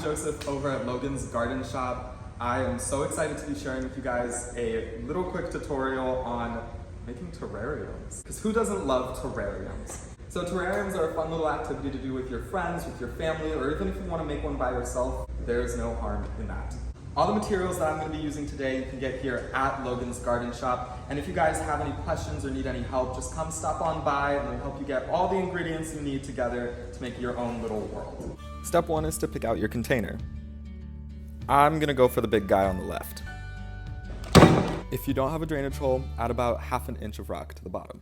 Joseph over at Logan's Garden Shop. I am so excited to be sharing with you guys a little quick tutorial on making terrariums. Because who doesn't love terrariums? So terrariums are a fun little activity to do with your friends, with your family, or even if you want to make one by yourself, there's no harm in that. All the materials that I'm going to be using today you can get here at Logan's Garden Shop. And if you guys have any questions or need any help, just come stop on by and we'll help you get all the ingredients you need together to make your own little world. Step 1 is to pick out your container. I'm going to go for the big guy on the left. If you don't have a drainage hole, add about ½ an inch of rock to the bottom.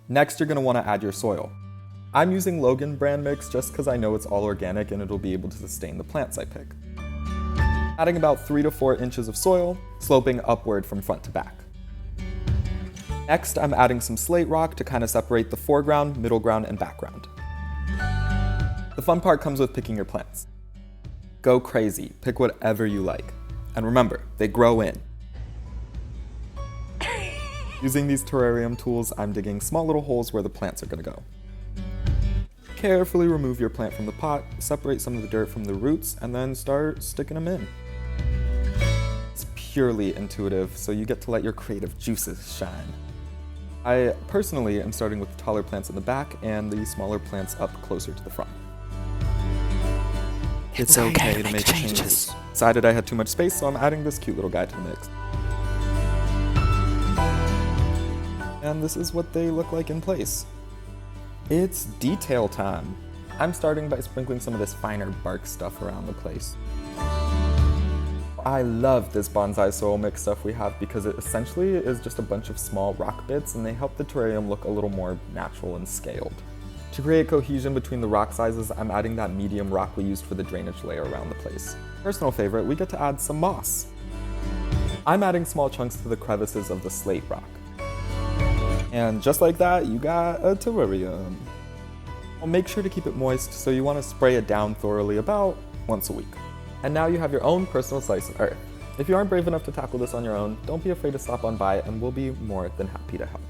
Next, you're going to want to add your soil. I'm using Logan brand mix just because I know it's all organic and it'll be able to sustain the plants I pick. Adding about 3 to 4 inches of soil, sloping upward from front to back. Next, I'm adding some slate rock to kind of separate the foreground, middle ground, and background. The fun part comes with picking your plants. Go crazy, pick whatever you like. And remember, they grow in. Using these terrarium tools, I'm digging small little holes where the plants are going to go. Carefully remove your plant from the pot, separate some of the dirt from the roots, and then start sticking them in. It's purely intuitive, so you get to let your creative juices shine. I personally am starting with the taller plants in the back and the smaller plants up closer to the front. It's okay to make changes. Decided I had too much space, so I'm adding this cute little guy to the mix. And this is what they look like in place. It's detail time. I'm starting by sprinkling some of this finer bark stuff around the place. I love this bonsai soil mix stuff we have because it essentially is just a bunch of small rock bits and they help the terrarium look a little more natural and scaled. To create cohesion between the rock sizes, I'm adding that medium rock we used for the drainage layer around the place. Personal favorite, we get to add some moss. I'm adding small chunks to the crevices of the slate rock. And just like that, you got a terrarium. Well, make sure to keep it moist, so you want to spray it down thoroughly about once a week. And now you have your own personal slice of earth. If you aren't brave enough to tackle this on your own, don't be afraid to stop on by and we'll be more than happy to help.